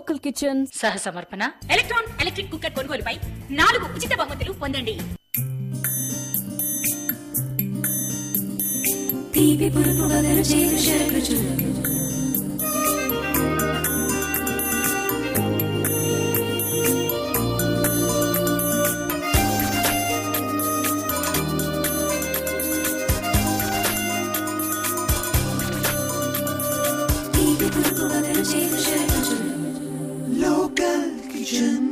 Local kitchen సహ సమర్పణ electron electric cooker కొనుగోలుపై 4 ఉచిత బహుమతులు పొందండి. తీపి పులుపు వగరు చేదు షరగుచు తీపి పులుపు వగరు చేదు షరగుచు local kitchen.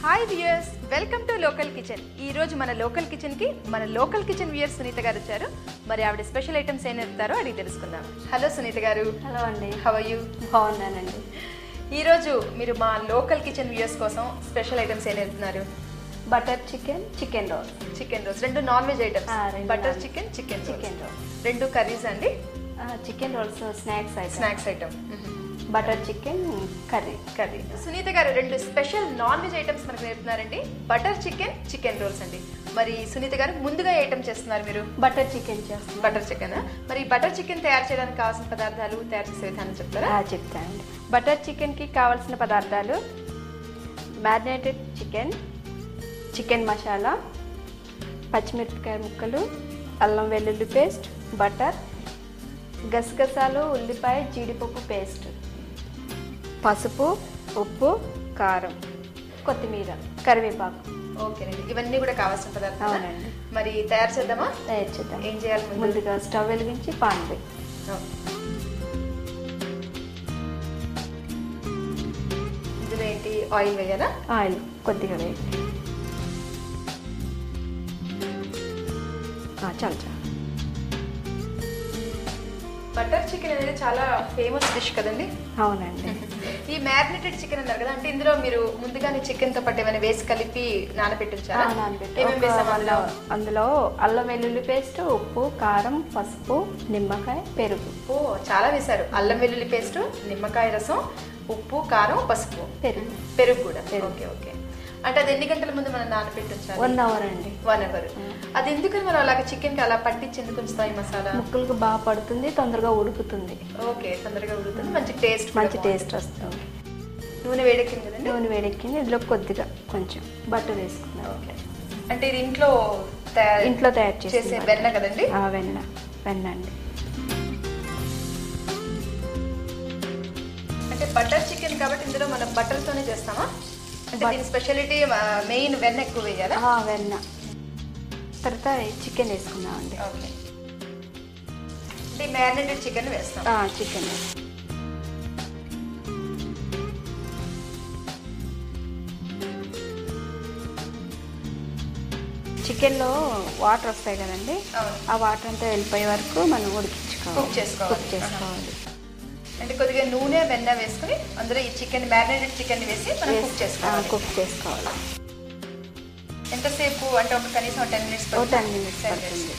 Hi viewers, welcome to local kitchen. ఈ రోజు మన లోకల్ కిచెన్ కి మన లోకల్ కిచెన్ వ్యూయర్ సునీత గారు వచ్చారు. మరి ఆవిడ స్పెషల్ ఐటమ్స్ ఏం చెప్తారో అడిగి తెలుసుకుందాం. హలో సునీత గారు. హలో అండి. How are you? బాగున్నానండి. ఈ రోజు మీరు మా లోకల్ కిచెన్ వ్యూయర్స్ కోసం స్పెషల్ ఐటమ్స్ ఏం చెప్తున్నారు? Butter chicken, chicken roll. Chicken rolls, రెండు నాన్ వెజ్ ఐటమ్స్. రెండు butter non-veg. Chicken, chicken roll. రెండు కర్రీస్ అండి. Chicken rolls snacks item. Butter chicken curry. Sunitha గారు రెండు స్పెషల్ నాన్ వెజ్ ఐటమ్స్ మనకు నేర్పుతున్నారండి. బటర్ చికెన్, చికెన్ రోల్స్ అండి. మరి సునీత గారు ముందుగా ఐటమ్ చేస్తున్నారు మీరు? బటర్ చికెన్ చేస్తాను. Butter chicken. మరి బటర్ చికెన్ తయారు చేయడానికి కావాల్సిన పదార్థాలు, తయారు చేసే విధానం చెప్తారా? చెప్తానండి. బటర్ చికెన్కి కావాల్సిన పదార్థాలు: మ్యారినేటెడ్ చికెన్, చికెన్ మసాలా, పచ్చిమిరపకాయ ముక్కలు, అల్లం వెల్లుల్లి పేస్ట్, బటర్, గసగసాలు, ఉల్లిపాయ, జీడిపప్పు పేస్ట్, పసుపు, ఉప్పు, కారం, కొత్తిమీర, కరివేపాకు. ఓకేనండి, ఇవన్నీ కూడా కావాల్సిన పదార్థాలు. అవునండి. మరి తయారు చేద్దామా? తయారు చేద్దాం. ఏం చేయాలి? ముందుగా స్టవ్ వెలిగించి పాన్ వేయి. ఇందులో ఏంటి? ఆయిల్ వేయాలా? ఆయిల్ కొద్దిగా వేయి. చాలు చాలు. బటర్ చికెన్ అనేది చాలా ఫేమస్ డిష్ కదండి. అవునండి. ఈ మ్యారినేటెడ్ చికెన్ అన్నారు కదా, అంటే ఇందులో మీరు ముందుగానే చికెన్ తో పాటు ఏమైనా వేసి కలిపి నానబెట్టించారా? ఏమేమి వేసాము అందులో అల్లం వెల్లుల్లి పేస్ట్, ఉప్పు, కారం, పసుపు, నిమ్మకాయ, పెరుగు. ఓ, చాలా వేశారు. అల్లం వెల్లుల్లి పేస్ట్, నిమ్మకాయ రసం, ఉప్పు, కారం, పసుపు, పెరుగు కూడా. Okay okay. అంటే అది ఎన్ని గంటల ముందు మనం నానబెట్టించాలి? 1 అవర్ అండి. 1 అవర్. అది ఎందుకని మనం అలాగే చికెన్ కి అలా పట్టించి ఎందుకు ఉంచుతాం? ఈ మసాలా ముక్కలకు బాగా పడుతుంది, తొందరగా ఉడుకుతుంది. ఓకే, తొందరగా ఉడుకుతుంది, మంచి టేస్ట్ వస్తుంది. నూనె వేడెక్కింది కదండి. నూనె వేడెక్కింది. ఇందులో కొద్దిగా కొంచెం బటర్ వేసుకున్నాం. ఓకే. అంటే ఇది ఇంట్లో తయారు చేసే వెన్న కదండి? వెన్న అండి. అంటే బటర్ చికెన్ కాబట్టి ఇందులో మనం బటర్ తోనే చేస్తామా? అంటే దీని స్పెషాలిటీ మెయిన్ వెన్న ఎక్కువ వేయాలా? వెన్న. తర్వాత చికెన్ వేసుకున్నామండి. ఓకే. అంటే మ్యారినేటెడ్ చికెన్ వేస్తాం. చికెన్ చికెన్లో వాటర్ వస్తాయి కదండి, ఆ వాటర్ అంతా వెళ్ళిపోయే వరకు మనం కుక్ చేసుకోవాలి. అంటే కొద్దిగా నూనె, వెన్న వేసుకుని అందులో ఈ చికెన్, మ్యారినేటెడ్ చికెన్ వేసి మనం కుక్ చేసుకోవాలి. ఎంతసేపు అంటే ఒక కనీసం 10 మినిట్స్ పడుతుంది.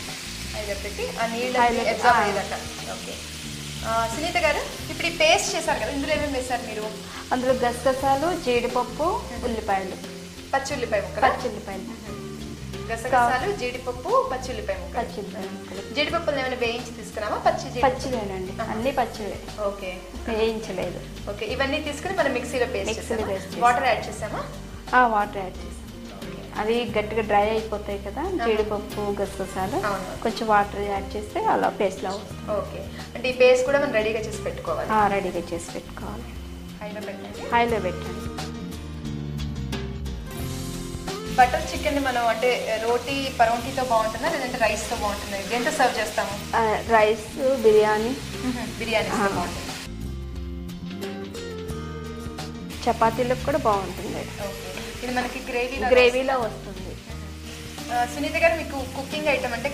అయితే పెట్టి ఆ నీళ్ళు అబ్జర్వ్ అయ్యేదాకా. ఓకే. సునీత గారు, ఇప్పుడు ఈ పేస్ట్ చేశారు కదా, ఇందులో ఏమేమి వేశారు మీరు? అందులో గసగసాలు, జీడిపప్పు, ఉల్లిపాయలు, పచ్చిమిరపకాయలు, గసగసాలు, జీడిపప్పు, పచ్చిమిరపకాయ ముక్కలు. జీడిపప్పులు ఏమైనా వేయించి తీసుకున్నామా? పచ్చివేనండి, అన్ని పచ్చివే. ఓకే, వేయించలేదు. ఓకే. ఇవన్నీ తీసుకుని మనం మిక్సీలో పేస్ట్. వాటర్ యాడ్ చేసామా? వాటర్ యాడ్ చేసాం. అవి గట్టిగా డ్రై అయిపోతాయి కదా, జీడిపప్పు, గసగసాలు. కొంచెం వాటర్ యాడ్ చేస్తే అలా పేస్ట్ లా వస్తుంది. ఓకే. అంటే ఈ పేస్ట్ కూడా మనం రెడీగా చేసి పెట్టుకోవాలి. హైలో పెట్టండి. బటర్ చికెన్ మనం అంటే రోటీ, పరోటీతో బాగుంటుందా లేదంటే రైస్ తో బాగుంటుందా? ఎంత సర్వ్ చేస్తాము? రైస్, బిర్యానీ బాగుంటుంది. చపాతీలకు కూడా బాగుంటుంది. ఇది మనకి గ్రేవీలో వస్తుంది. సునీత గారు, మీకు కుకింగ్ ఐటమ్ అంటే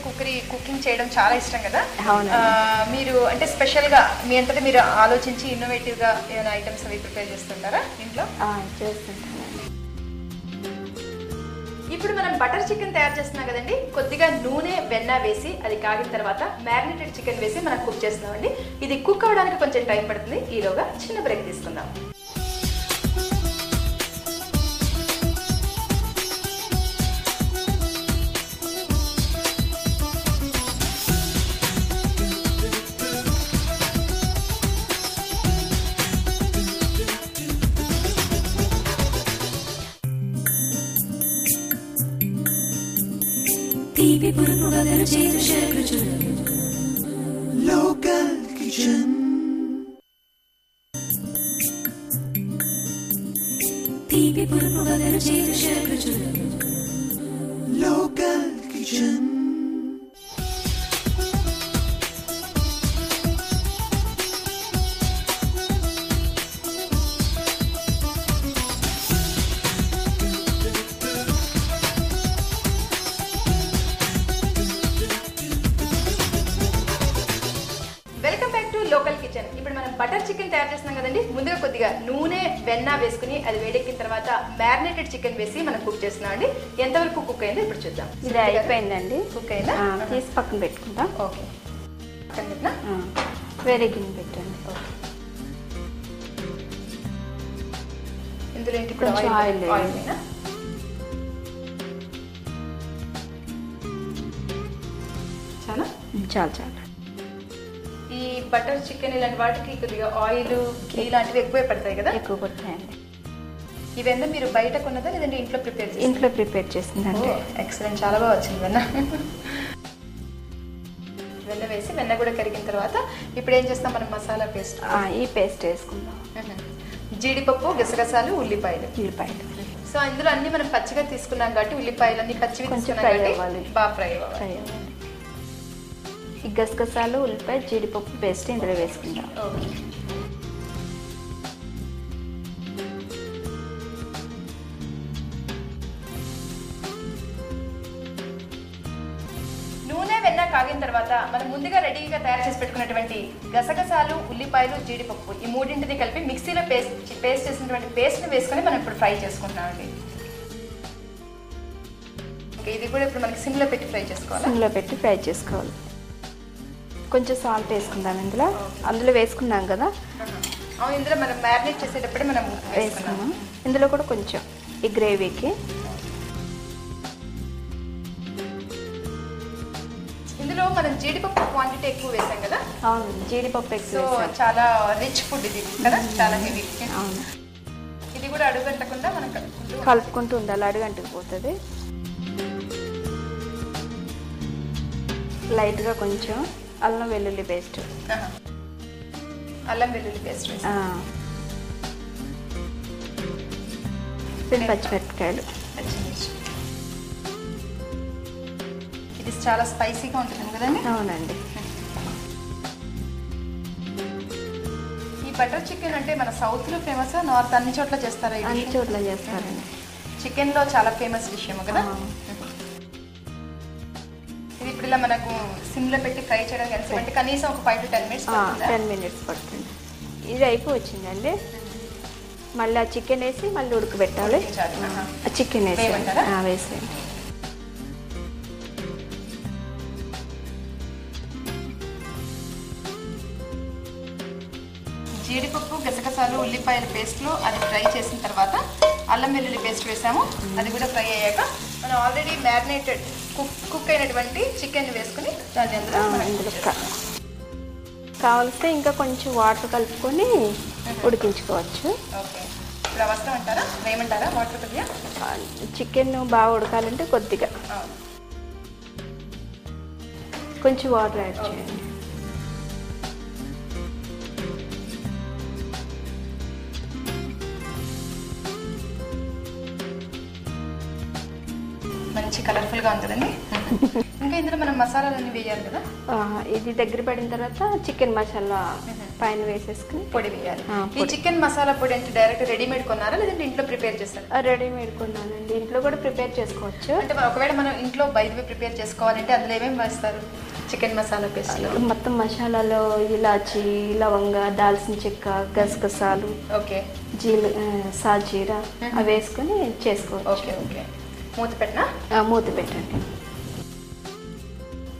కుకింగ్ చేయడం చాలా ఇష్టం కదా? మీరు అంటే స్పెషల్ గా మీ అంతటా మీరు ఆలోచించి ఇన్నోవేటివ్ గా ఏమైనా ఐటమ్స్ అవి ప్రిపేర్ చేస్తుంటారా ఇంట్లో? చేస్తుంటాను. ఇప్పుడు మనం బటర్ చికెన్ తయారు చేస్తున్నాం కదండి, కొద్దిగా నూనె, వెన్న వేసి అది కాగిన తర్వాత మ్యారినేటెడ్ చికెన్ వేసి మనం కుక్ చేస్తున్నామండి. ఇది కుక్ అవ్వడానికి కొంచెం టైం పడుతుంది. ఈలోగా చిన్న బ్రేక్ తీసుకుందాం. తీపి పురుపు వగరు చేదు షడ్రుచులు లోకల్ కిచెన్ తీపి పురుపు వగరు చేదు షడ్రుచులు లోకల్ కిచెన్ లోకల్ కిచెన్. ఇప్పుడు మనం బటర్ చికెన్ తయారు చేస్తున్నాం కదండి. ముందుగా కొద్దిగా నూనె వెన్న వేసుకుని అది వేడెక్కిన తర్వాత మ్యారినేటెడ్ చికెన్ వేసి మనం కుక్ చేస్తున్నాం అండి. ఎంతవరకు కుక్ అయిందో ఇప్పుడు చూద్దాం. ఇది అయిపోయిందండి. కుక్ అయిందా? తీసి పక్కన పెట్టుకుందాం. ఓకే, పక్కన పెట్టినా వేరే గిన్నె పెట్టండి. ఇందులో ఏంటి కొంచెం ఆయిల్ చాలా చాలా చాలా. ఈ బటర్ చికెన్ ఇలాంటి వాటికి కొద్దిగా ఆయిల్ ఇలాంటివి ఎక్కువే పడతాయి కదా? ఎక్కువ పడతాయండి. ఇవన్నీ మీరు బయట కొన్నదా లేదంటే ఇంట్లో ప్రిపేర్ చేసి? ఇంట్లో ప్రిపేర్ చేసిందండి. ఎక్సలెంట్, చాలా బాగా వచ్చింది వెన్న. వెన్న వేసి వెన్న కూడా కరిగిన తర్వాత ఇప్పుడు ఏం చేస్తాం మనం? మసాలా పేస్ట్. ఈ పేస్ట్ వేసుకుందాం. జీడిపప్పు, గసగసాలు, ఉల్లిపాయలు. సో ఇందులో అన్ని మనం పచ్చిగా తీసుకున్నాం కాబట్టి ఉల్లిపాయలు అన్ని పచ్చివి తీసుకున్నాం కాబట్టి బాగా ఫ్రై అవ్వాలి. ఈ గసగసాలు, ఉల్లిపాయ, జీడిపప్పు పేస్ట్ ఇందులో వేసుకుందాం. నూనె వెన్న కాగిన తర్వాత మనం ముందుగా రెడీగా తయారు చేసి పెట్టుకున్నటువంటి గసగసాలు, ఉల్లిపాయలు, జీడిపప్పు ఈ మూడింటిని కలిపి మిక్సీలో పేస్ట్ చేసినటువంటి పేస్ట్ని వేసుకొని మనం ఇప్పుడు ఫ్రై చేసుకుంటున్నామండి. ఇది కూడా ఇప్పుడు మనకి సిమ్లో పెట్టి ఫ్రై చేసుకోవాలి. సిమ్లో పెట్టి ఫ్రై చేసుకోవాలి. కొంచెం సాల్ట్ వేసుకుందాం ఇందులో. అందులో వేసుకున్నాం కదా, ఇందులో మనం మ్యారినేట్ చేసేటప్పుడే మనం వేసుకున్నాం. ఇందులో కూడా కొంచెం ఈ గ్రేవీకి ఇందులో మనం జీడిపప్పు క్వాంటిటీ ఎక్కువ వేసాం కదా? అవును, జీడిపప్పు ఎక్కువ. చాలా రిచ్ ఫుడ్ ఇది కదా, చాలా హెవీ. అవును, ఇది కూడా అడుగంటకుండా మనం కలుపుకుంటూ ఉండాలి, అడుగంటకు పోతుంది. లైట్గా కొంచెం అల్లం వెల్లుల్లి పేస్ట్. అల్లం వెల్లుల్లి పేస్ట్ పచ్చిమిరపకాయలు. ఇది చాలా స్పైసీగా ఉంటుంది కదండి? అవునండి. ఈ బటర్ చికెన్ అంటే మన సౌత్ లో ఫేమస్, నార్త్ అన్ని చోట్ల చేస్తారా? అన్ని చోట్ల చేస్తారండి. చికెన్ లో చాలా ఫేమస్ విషయం కదా. ఇది ఇప్పుడు ఇలా మనకు సిమ్ లో పెట్టి ఫ్రై చేయడం అంటే కనీసం ఒక 5 to 10 minutes 10 minutes పడుతుంది. ఇది అయిపోవచ్చిందండి. మళ్ళీ ఆ చికెన్ వేసి మళ్ళీ ఉడకబెట్టాలి. చికెన్ వేసి వేసేయండి. జీడిపప్పు, గసగసాలు, ఉల్లిపాయల పేస్ట్లో అది ఫ్రై చేసిన తర్వాత అల్లం వెల్లుల్లి పేస్ట్ వేసాము. అది కూడా ఫ్రై అయ్యాక మనం ఆల్రెడీ మ్యారినేటెడ్ కుక్ అయినటువంటి చికెన్ వేసుకుని దాన్ని ఇందులో కావలిస్తే ఇంకా కొంచెం వాటర్ కలుపుకొని ఉడికించుకోవచ్చు. ఓకే, ఇప్పుడు అవసరం అంటారా? వేయమంటారా వాటర్ కొద్దిగా? చికెన్ బాగా ఉడకాలంటే కొద్దిగా కొంచెం వాటర్ యాడ్ చేయండి. మంచి కలర్ఫుల్ గా ఉంటుందండి. ఇంకా ఇందులో మనం మసాలాలన్నీ వేయాలి కదా? ఇది దగ్గర పడిన తర్వాత చికెన్ మసాలా పైన వేసేసుకుని పొడి వేయాలి. ఈ చికెన్ మసాలా పొడి అంటే డైరెక్ట్ రెడీమేడ్ కొన్నారా లేదంటే ఇంట్లో ప్రిపేర్ చేస్తారా? రెడీమేడ్ కొన్నానండి. ఇంట్లో కూడా ప్రిపేర్ చేసుకోవచ్చు. అంటే ఒకవేళ మనం ఇంట్లో బయట ప్రిపేర్ చేసుకోవాలంటే అందులో ఏమేమి వేస్తారు? చికెన్ మసాలా పేస్ట్ మొత్తం మసాలాలో ఇలాచి, లవంగ, దాల్చిన చెక్క, గసగసాలు, ఓకే, సాజీరా అవి వేసుకొని చేసుకోవచ్చు. Okay okay. మూత పెట్టినా? మూత పెట్టండి.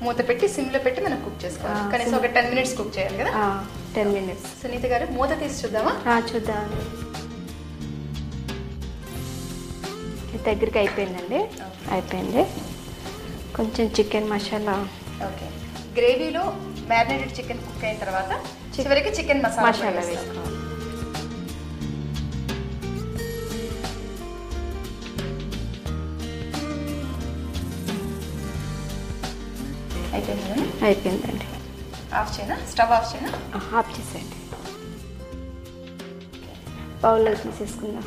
మూత పెట్టి సిమ్లో పెట్టి మనం కుక్ చేసుకోవాలి. కనీసం ఒక 10 minutes కుక్ చేయాలి కదా? 10 minutes. సునీత గారు మూత తీసి చూద్దామా? చూద్దాం. దగ్గరికి అయిపోయిందండి. అయిపోయింది. కొంచెం చికెన్ మసాలా. ఓకే, గ్రేవీలో మ్యారినేటెడ్ చికెన్ కుక్ అయిన తర్వాత చివరికి చికెన్ మసాలా వేసుకోవాలి. అయిపోయిందండి. ఆఫ్ చేయనా? స్టవ్ ఆఫ్ చేయనా? ఆఫ్ చేసేయండి. బౌల్లో తీసేసుకుందాం.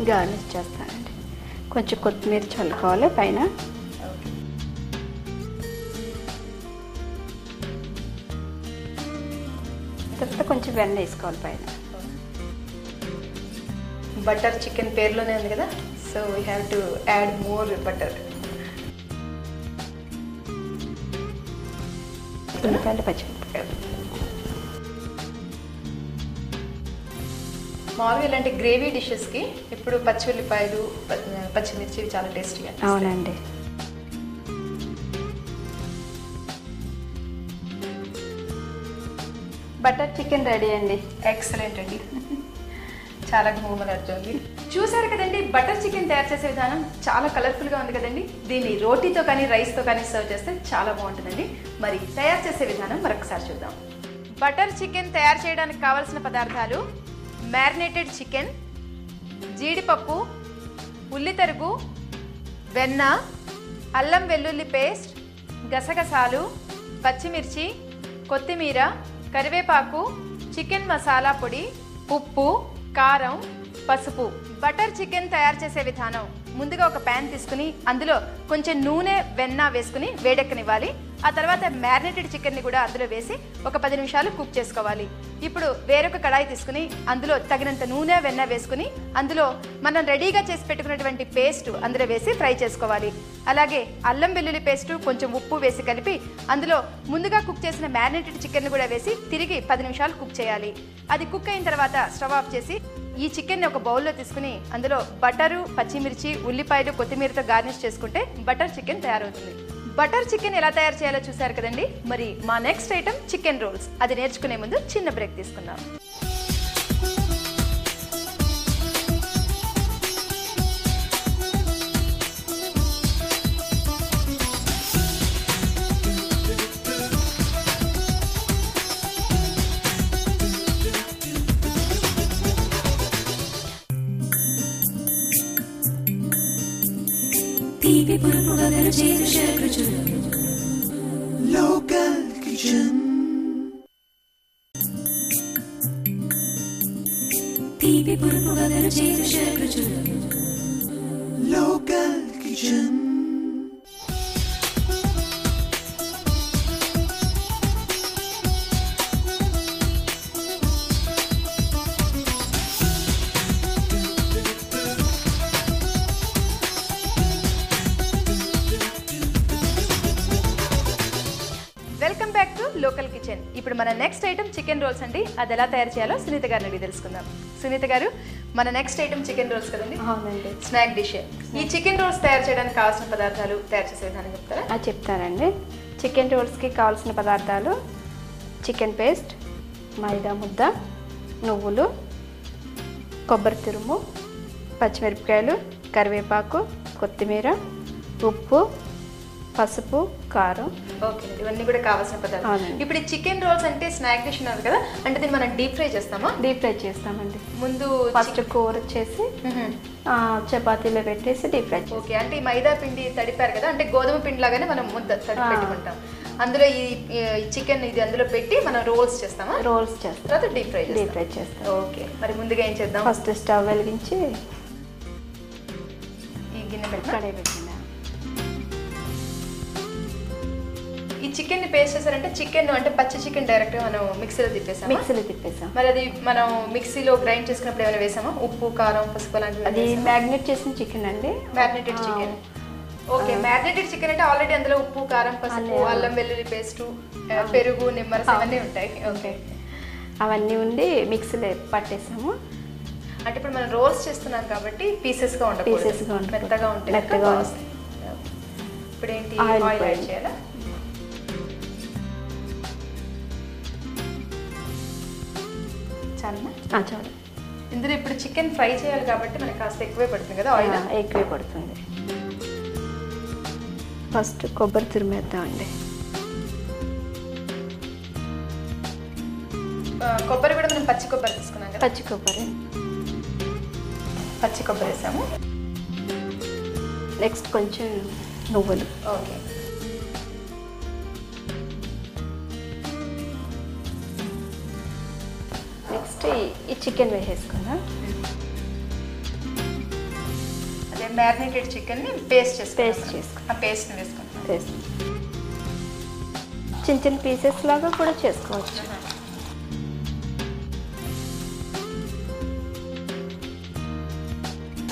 గార్నిష్ చేస్తానండి. కొంచెం కొత్తిమీర చల్లుకోవాలి పైన. తర్వాత కొంచెం వెన్న వేసుకోవాలి పైన. బటర్ చికెన్ పేరులోనే ఉంది కదా, so we have to add more butter. ఉల్లిపాయలు, పచ్చిమిరపకాయలు. మామూలుగా ఇలాంటి గ్రేవీ డిషెస్కి ఇప్పుడు పచ్చి ఉల్లిపాయలు, పచ్చిమిర్చి చాలా టేస్టీగా. అవునండి. బటర్ చికెన్ రెడీ అండి. ఎక్సలెంట్ అండి, చాలా గుమగుమలాడుతోంది. చూసారు కదండి, బటర్ చికెన్ తయారు చేసే విధానం చాలా కలర్ఫుల్గా ఉంది కదండి. దీన్ని రోటీతో కానీ రైస్తో కానీ సర్వ్ చేస్తే చాలా బాగుంటుందండి. మరి తయారు చేసే విధానం మరొకసారి చూద్దాం. బటర్ చికెన్ తయారు చేయడానికి కావాల్సిన పదార్థాలు: మ్యారినేటెడ్ చికెన్, జీడిపప్పు, ఉల్లితరుగు, వెన్న, అల్లం వెల్లుల్లి పేస్ట్, గసగసాలు, పచ్చిమిర్చి, కొత్తిమీర, కరివేపాకు, చికెన్ మసాలా పొడి, ఉప్పు, కారం, పసుపు. బటర్ చికెన్ తయారు చేసే విధానం: ముందుగా ఒక ప్యాన్ తీసుకుని అందులో కొంచెం నూనె, వెన్న వేసుకుని వేడెక్కనివ్వాలి. ఆ తర్వాత మ్యారినేటెడ్ చికెన్ని కూడా అందులో వేసి ఒక 10 నిమిషాలు కుక్ చేసుకోవాలి. ఇప్పుడు వేరొక కడాయి తీసుకుని అందులో తగినంత నూనె, వెన్న వేసుకుని అందులో మనం రెడీగా చేసి పెట్టుకున్నటువంటి పేస్ట్ అందులో వేసి ఫ్రై చేసుకోవాలి. అలాగే అల్లం వెల్లుల్లి పేస్టు, కొంచెం ఉప్పు వేసి కలిపి అందులో ముందుగా కుక్ చేసిన మ్యారినేటెడ్ చికెన్ కూడా వేసి తిరిగి 10 నిమిషాలు కుక్ చేయాలి. అది కుక్ అయిన తర్వాత స్టవ్ ఆఫ్ చేసి ఈ చికెన్ని ఒక బౌల్లో తీసుకుని అందులో బటరు, పచ్చిమిర్చి, ఉల్లిపాయలు, కొత్తిమీరతో గార్నిష్ చేసుకుంటే బటర్ చికెన్ తయారవుతుంది. బటర్ చికెన్ ఎలా తయారు చేయాలో చూసారు కదండి. మరి మా నెక్స్ట్ ఐటమ్ చికెన్ రోల్స్. అది నేర్చుకునే ముందు చిన్న బ్రేక్ తీసుకుందాం. తీపి పురుగులను చేదు శర్కృచులు లోకల్ కిచెన్. తీపి పురుగులను చేదు శర్కృచులు local kitchen. Welcome back to local kitchen. ఇప్పుడు మన నెక్స్ట్ ఐటమ్ చికెన్ రోల్స్ అండి. అది ఎలా తయారు చేయాలో సునీత గారిని అడిగి తెలుసుకుందాం. సునీత గారు, మన నెక్స్ట్ ఐటమ్ చికెన్ రోల్స్ కదండి. అవునండి. Snack dish. ఈ చికెన్ రోల్స్ తయారు చేయడానికి కావాల్సిన పదార్థాలు, తయారు చేసే విధానం చెప్తారా? చెప్తానండి. చికెన్ రోల్స్కి కావాల్సిన పదార్థాలు: చికెన్ పేస్ట్, మైదా ముద్ద, నువ్వులు, కొబ్బరి తురుము, పచ్చిమిరపకాయలు, కరివేపాకు, కొత్తిమీర, ఉప్పు, పసుపు, కారం. ఓకే, ఇవన్నీ కూడా కావాల్సిన పదార్థాలు. ఇప్పుడు ఈ చికెన్ రోల్స్ అంటే స్నాక్ డిష్ అన్నారు కదా, అంటే దీన్ని మనం డీప్ ఫ్రై చేస్తామా? డీప్ ఫ్రై చేస్తామండి. ముందు ఫస్ట్ కూర చేసి చపాతీలో పెట్టేసి డీప్ ఫ్రై. ఓకే, అంటే ఈ మైదా పిండి తడిపారు కదా, అంటే గోధుమ పిండి లాగానే మనం ముద్ద తడిపి పెట్టుకుంటాం. అందులో ఈ చికెన్ ఇది అందులో పెట్టి మనం రోల్స్ చేస్తామా? రోల్స్ చేస్తాం, తర్వాత డీప్ ఫ్రై చేస్తాం. ఓకే, మరి ముందుగా ఏం చేద్దాం? ఫస్ట్ స్టవ్ వెలిగించి ఈ గిన్నె కడాయి పెట్టిన ఈ చికెన్ ని పేస్ట్ చేశారంటే చికెన్ అంటే పచ్చి చికెన్ డైరెక్ట్ గా మనం మిక్సీలో తిప్పేసాం. మరి అది మనం మిక్సీలో గ్రైండ్ చేసుకున్నప్పుడు ఏమైనా వేసామా? ఉప్పు, కారం, పసుపు అలాంటివి? అది మ్యారినేట్ చేసిన చికెన్ అండి. Marinated chicken. Okay, marinated chicken అంటే ఆల్రెడీ అందులో ఉప్పు, కారం, పసుపు, అల్లం వెల్లుల్లి పేస్ట్, పెరుగు, నిమ్మరసం అవన్నీ ఉంటాయి. ఓకే, అవన్నీ ఉండి మిక్సీలో పట్టేసాము. అంటే ఇప్పుడు మనం రోల్స్ చేస్తున్నాం కాబట్టి పీసెస్ గా ఉండకూడదు, మెత్తగా ఉంటాయి. ఇప్పుడు ఏంటి, ఆయిల్ యాడ్ చేయాలా? చాలు. ఇందులో ఇప్పుడు చికెన్ ఫ్రై చేయాలి కాబట్టి మనకి కాస్త ఎక్కువే పడుతుంది కదా ఆయిల్? ఎక్కువే పడుతుంది. ఫస్ట్ కొబ్బరి తురిమేద్దామండి. కొబ్బరి కూడా మనం పచ్చి కొబ్బరి తీసుకున్నాం కదా. పచ్చి కొబ్బరి వేసాము. నెక్స్ట్ కొంచెం నువ్వులు. ఓకే. నెక్స్ట్ ఈ చికెన్ వేసేసుకుందాం. అదే మ్యారినేటెడ్ చికెన్ని పేస్ట్ చేసుకుందాం. ఆ పేస్ట్ని వేసుకుంటాం. చిన్న చిన్న పీసెస్ లాగా కూడా చేసుకోవచ్చు.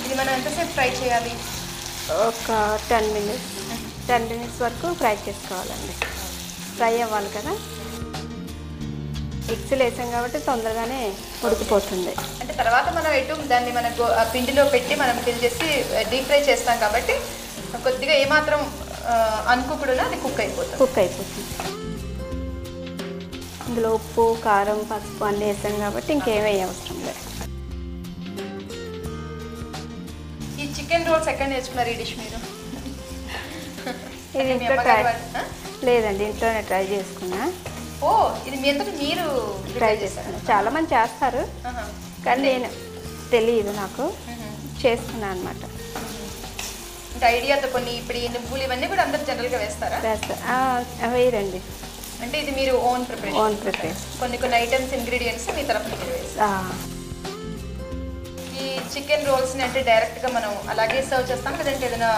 ఇది మనం ఎంతసేపు ఫ్రై చేయాలి? ఒక 10 మినిట్స్ వరకు ఫ్రై చేసుకోవాలండి. ఫ్రై అవ్వాలి కదా. ఎగ్స్లు వేసాం కాబట్టి తొందరగానే ఉడికిపోతుంది. అంటే తర్వాత మనం దాన్ని మన పిండిలో పెట్టి మనం ఫిల్ చేసి డీప్ ఫ్రై చేస్తాం కాబట్టి కొద్దిగా ఏమాత్రం అనుకోకుండా అది కుక్ అయిపోతుంది. ఇందులో ఉప్పు, కారం, పసుపు అన్నీ వేసాం కాబట్టి ఇంకేమీ అవసరం లేదు. ఈ చికెన్ రోల్స్ ఎక్కడ నేర్చుకున్నారు ఈ డిష్ మీరు? ఇది ఇంట్లో లేదండి, ఇంట్లోనే ట్రై చేసుకున్నా. ఓ, ఇది మీ అంతటా మీరు ట్రై చేసుకున్నా. చాలా మంది చేస్తారు కానీ నేను తెలియదు, నాకు చేసుకున్నాను అనమాట. అంటే ఐడియాతో కొన్ని ఇప్పుడు ఈ నువ్వులు ఇవన్నీ కూడా అందరు జనరల్గా వేస్తారా? వేయరండి. అంటే ఇది మీరు ఓన్ ప్రిపరేషన్. కొన్ని ఐటమ్స్ ఇంగ్రీడియంట్స్ మీ తరఫున మీరు వేస్తారు. ఈ చికెన్ రోల్స్ని అంటే డైరెక్ట్గా మనం అలాగే సర్వ్ చేస్తాం లేదంటే ఏదైనా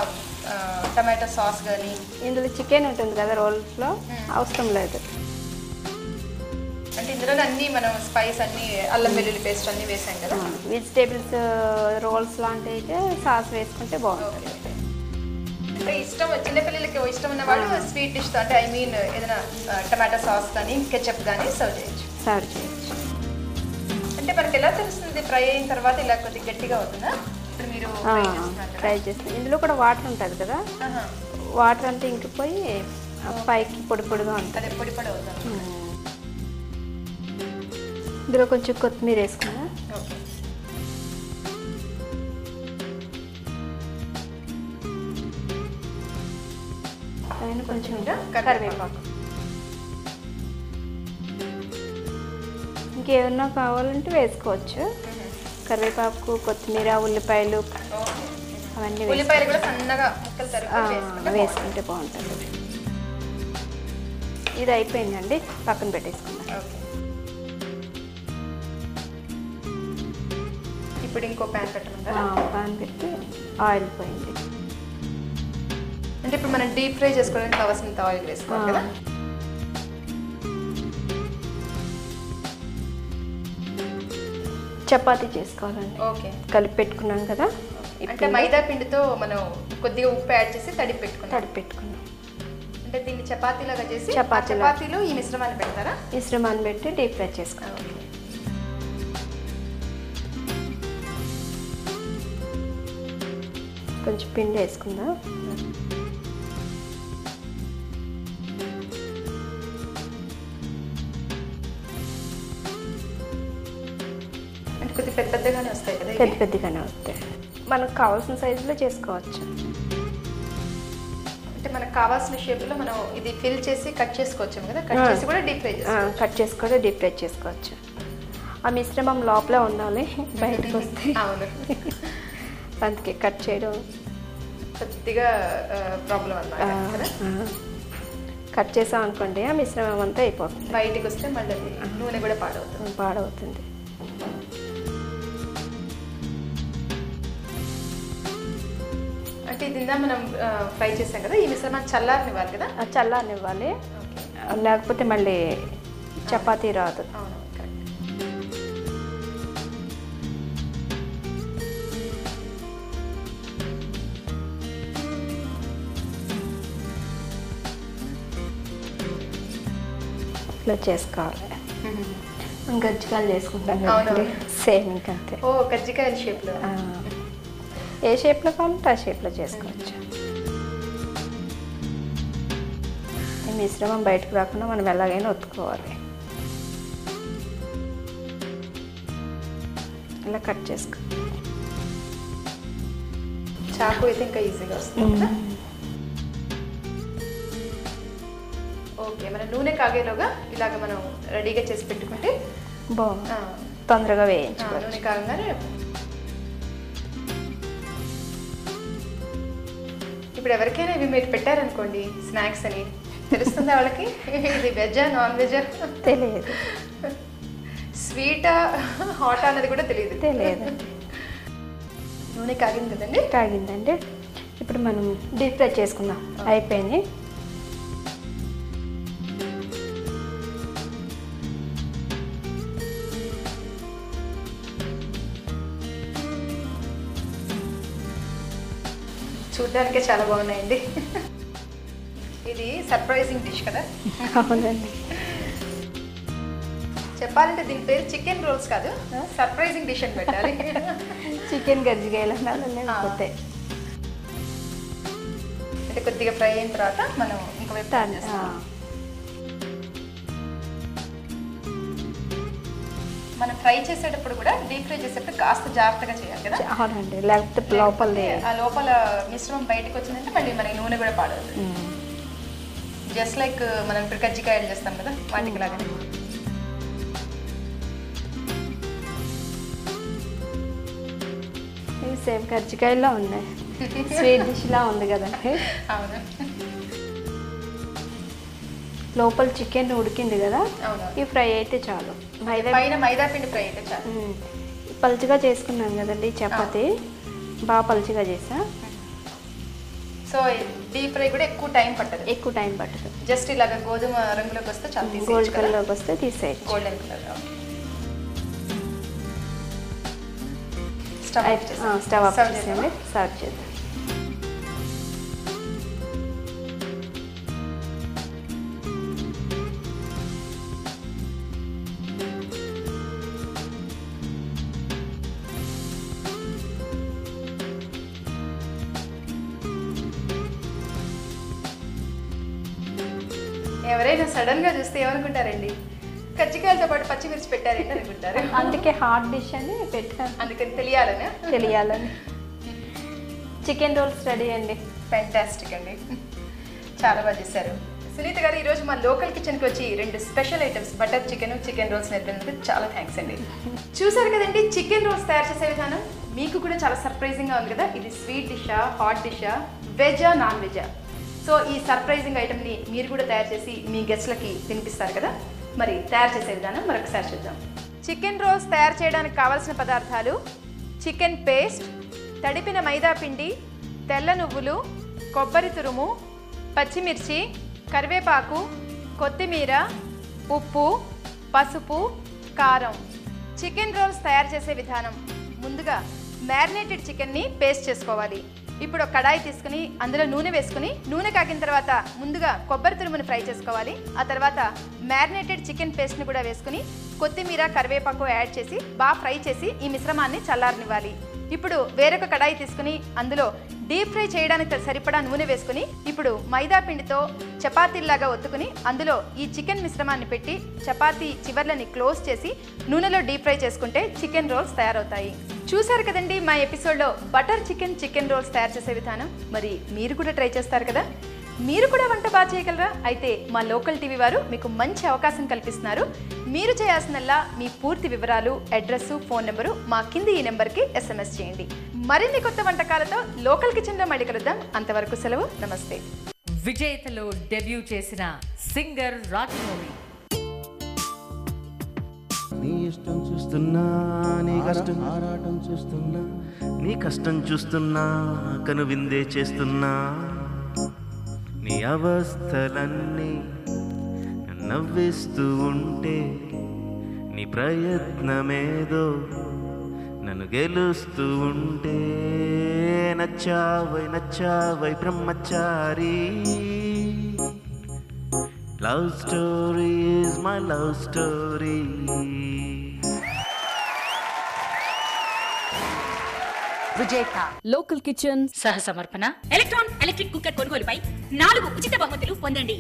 టమాటో సాస్ కానీ? ఇందులో చికెన్ ఉంటుంది కదా రోల్స్లో, అవసరం లేదు. అంటే ఇందులో అన్నీ మనం స్పైస్ అన్నీ అల్లం వెల్లుల్లి పేస్ట్ అన్నీ వేసాం కదా. వెజిటేబుల్స్ రోల్స్ లాంటివి అయితే సాస్ వేసుకుంటే బాగుంటుంది. అంటే చిన్నపిల్లలకి ఇష్టం ఉన్న వాళ్ళు స్వీట్ డిష్తో అంటే ఐ మీన్ ఏదైనా టమాటో సాస్ కానీ కెచప్ కానీ సర్వ్ చేయొచ్చు. అంటే మనకి ఎలా తెలుస్తుంది ఫ్రై అయిన తర్వాత ఇలా కొద్దిగా గట్టిగా అవుతుందా? ఇప్పుడు మీరు ఫ్రై చేస్తుంది. ఇందులో కూడా వాటర్ ఉంటుంది కదా, వాటర్ అంతా ఇంకిపోయి పైకి పొడి పొడిగా ఉంటుంది. అదే పొడి పొడి అవుతుంది. ఇందులో కొంచెం కొత్తిమీర వేసుకున్నా. ఓకే. పైన కొంచెం కరివేపాకు. ఇంకేమన్నా కావాలంటే వేసుకోవచ్చు. కరివేపాకు, కొత్తిమీర, ఉల్లిపాయలు అవన్నీ కూడా సన్నగా ముక్కలు వేసుకుంటే బాగుంటుంది. ఇది అయిపోయిందండి, పక్కన పెట్టేసుకుందాం. ఇప్పుడు ఇంకో ప్యాన్ పెట్టమంటారా? ప్యాన్ పెట్టి ఆయిల్ పోయింది. అంటే ఇప్పుడు మనం డీప్ ఫ్రై చేసుకోవడానికి కావాల్సినంత ఆయిల్ వేసుకోవాలి కదా. చపాతీ చేసుకోవాలండి. ఓకే. కలిపి పెట్టుకున్నాం కదా. అంటే మైదా పిండితో మనం కొద్దిగా ఉప్పు యాడ్ చేసి తడిపి పెట్టుకున్నాం. అంటే దీన్ని చపాతీలాగా చేసి చపాతీలో ఈ మిశ్రమాన్ని పెడతారా? మిశ్రమాన్ని పెట్టి డీప్ ఫ్రై చేసుకోవాలి. కొంచెం పిండి వేసుకుందాం. అంటే కొద్దిగా పెద్దగానే వస్తాయి కదా? పెద్దగానే వస్తాయి. మనకు కావాల్సిన సైజులో చేసుకోవచ్చు. అంటే మనకు కావాల్సిన షేప్లో మనం ఇది ఫిల్ చేసి కట్ చేసుకోవచ్చు కదా. కట్ చేసి కూడా డీప్ ఫ్రై డీప్ ఫ్రై చేసుకోవచ్చు. ఆ మిశ్రమం లోపలే ఉండాలి, బయటకు వస్తే అవును అందుకే కట్ చేయడం కొద్దిగా ప్రాబ్లం అన్నమాట. కట్ చేసాం అనుకోండి ఆ మిశ్రమం అంతా అయిపోతుంది. బయటికి వస్తే మళ్ళీ నూనె కూడా పాడవుతుంది. అంటే ఇది మనం ఫ్రై చేసాం కదా, ఈ మిశ్రమాన్ని చల్లారనివ్వాలి కదా. చల్లారనివ్వాలి, లేకపోతే మళ్ళీ చపాతీ రాదు. అవును, ఇట్లా చేసుకోవాలి. గజ్జికాయలు చేసుకుంటాం సేమ్ ఇంకంతే. ఓ, గజ్జికాయల షేప్లో ఏ షేప్లో కావాలంటే ఆ షేప్లో చేసుకోవచ్చు. ఈ మిశ్రమం బయటకు రాకుండా మనం ఎలాగైనా ఒత్తుకోవాలి. ఇలా కట్ చేసుకో. చాకు అయితే ఇంకా ఈజీగా వస్తుంది. ఓకే, మన నూనె కాగేలోగా ఇలాగ మనం రెడీగా చేసి పెట్టుకుంటే తొందరగా వేయించుకోవచ్చు. నూనె కాగానే ఇప్పుడు ఎవరికైనా ఇవి మీరు పెట్టారనుకోండి స్నాక్స్ అని తెలుస్తుందా వాళ్ళకి ఇది వెజ్జా నాన్ వెజ్జా తెలియదు, స్వీటా హాట్ అన్నది కూడా తెలియదు. నూనె కాగింది కదండి? కాగిందండి. ఇప్పుడు మనం డీప్ ఫ్రై చేసుకుందాం. అయిపోయింది. చూడ్డానికే చాలా బాగున్నాయండి. ఇది సర్ప్రైజింగ్ డిష్ కదా? అవునండి. చెప్పాలంటే దీని పేరు చికెన్ రోల్స్ కాదు, సర్ప్రైజింగ్ డిష్ అని పెట్టాలి. చికెన్ గజ్జికాయలు లేకపోతే అంటే కొద్దిగా ఫ్రై అయిన తర్వాత మనం ఇంకోవైపు టర్న్ చేస్తాం. మనం ఫ్రై చేసేటప్పుడు కూడా డీప్ ఫ్రై చేసేటప్పుడు కాస్త జాగ్రత్తగా చేయాలి కదా? అవునండి, లేకపోతే లోపల మిశ్రమం బయటకు వచ్చిందంటే మళ్ళీ మనకి నూనె కూడా పాడవుతుంది. జస్ట్ లైక్ మనం ఇప్పుడు కజ్జికాయలు చేస్తాం కదా వాటికి లాగానే. సేమ్ కజ్జికాయల్లో ఉన్నాయి, స్వీట్ డిష్లా ఉంది కదండి. అవును. లోపల చికెన్ ఉడికింది కదా, ఈ ఫ్రై అయితే చాలు. మైదా పిండి ఫ్రై అయితే చాలు. పలుచగా చేసుకున్నాం కదండి చపాతి, బాగా పలుచగా చేసా. సో డీప్ ఫ్రై కూడా ఎక్కువ టైం పట్టదు. జస్ట్ ఇలాగ గోధుమ రంగులోకి వస్తే చాలు. గోల్డ్ కలర్లోకి వస్తే తీసేయచ్చు. Golden colour. స్టవ్ ఆఫ్ చేసేయండి. సర్వ్ చేద్దాం. ఎవరైనా సడన్ గా చూస్తే ఏమనుకుంటారండి, కజ్జికాయలతో పాటు పచ్చిమిర్చి పెట్టారండి అనుకుంటారు. అందుకే హాట్ డిష్ అని పెట్టాను, అందుకని తెలియాలని. చికెన్ రోల్స్ రెడీ అండి. ఫ్యాంటాస్టిక్ అండి, చాలా బాగా చేశారు. సునీత గారు ఈరోజు మా లోకల్ కిచెన్కి వచ్చి 2 special items butter chicken rolls నేర్పినందుకు చాలా థ్యాంక్స్ అండి. చూసారు కదండి చికెన్ రోల్స్ తయారు చేసే విధానం. మీకు కూడా చాలా సర్ప్రైజింగ్గా ఉంది కదా. ఇది స్వీట్ డిషా, హాట్ డిషా, వెజ్జా, నాన్ వెజ్జా? సో ఈ సర్ప్రైజింగ్ ఐటమ్ని మీరు కూడా తయారు చేసి మీ గెస్ట్లకి తినిపిస్తారు కదా. మరి తయారు చేసే విధానం మరొకసారి చూద్దాం. చికెన్ రోల్స్ తయారు చేయడానికి కావాల్సిన పదార్థాలు: చికెన్ పేస్ట్, తడిపిన మైదా పిండి, తెల్ల నువ్వులు, కొబ్బరి తురుము, పచ్చిమిర్చి, కరివేపాకు, కొత్తిమీర, ఉప్పు, పసుపు, కారం. చికెన్ రోల్స్ తయారు చేసే విధానం: ముందుగా మ్యారినేటెడ్ చికెన్ని పేస్ట్ చేసుకోవాలి. ఇప్పుడు ఒక కడాయి తీసుకుని అందులో నూనె వేసుకుని, నూనె కాగిన తర్వాత ముందుగా కొబ్బరి తురుముని ఫ్రై చేసుకోవాలి. ఆ తర్వాత మ్యారినేటెడ్ చికెన్ పేస్ట్ని కూడా వేసుకుని కొత్తిమీర, కరివేపాకు యాడ్ చేసి బాగా ఫ్రై చేసి ఈ మిశ్రమాన్ని చల్లారనివ్వాలి. ఇప్పుడు వేరొక కడాయి తీసుకుని అందులో డీప్ ఫ్రై చేయడానికి సరిపడా నూనె వేసుకుని ఇప్పుడు మైదా పిండితో చపాతీలాగా ఒత్తుకుని అందులో ఈ చికెన్ మిశ్రమాన్ని పెట్టి చపాతీ చివర్లని క్లోజ్ చేసి నూనెలో డీప్ ఫ్రై చేసుకుంటే చికెన్ రోల్స్ తయారవుతాయి. చూసారు కదండి మా ఎపిసోడ్లో బటర్ చికెన్ రోల్స్ తయారు చేసే విధానం. మరి మీరు కూడా ట్రై చేస్తారు కదా? మీరు కూడా వంట బాగా చేయగలరా? అయితే మా లోకల్ టీవీ వారు మీకు మంచి అవకాశం కల్పిస్తున్నారు. మీరు చేయాల్సిందల్లా మీ పూర్తి వివరాలు, అడ్రస్, ఫోన్ నెంబరు మా కింది ఈ నెంబర్కి SMS చేయండి. మరిన్ని కొత్త వంటకాలతో లోకల్ కిచెన్లో మళ్ళీ కలుద్దాం. అంతవరకు సెలవు, నమస్తే. విజేతలో డెబ్యూ చేసిన సింగర్ రాజమౌళి. నీ ఇష్టం చూస్తున్నా, నీ కష్టం ఆరాటం చూస్తున్నా, నీ కష్టం చూస్తున్నా, కనువిందే చేస్తున్నా, నీ అవస్థలన్నీ నవ్విస్తూ ఉంటే, నీ ప్రయత్నమేదో నన్ను గెలుస్తూ ఉంటే, నచ్చావై బ్రహ్మచారి. Love story is my love story. విజేత లోకల్ కిచెన్ సహ సమర్పణ. ఎలక్ట్రిక్ కుక్కర్ కొనుగోలుపై 4 ఉచిత బహుమతులు పొందండి.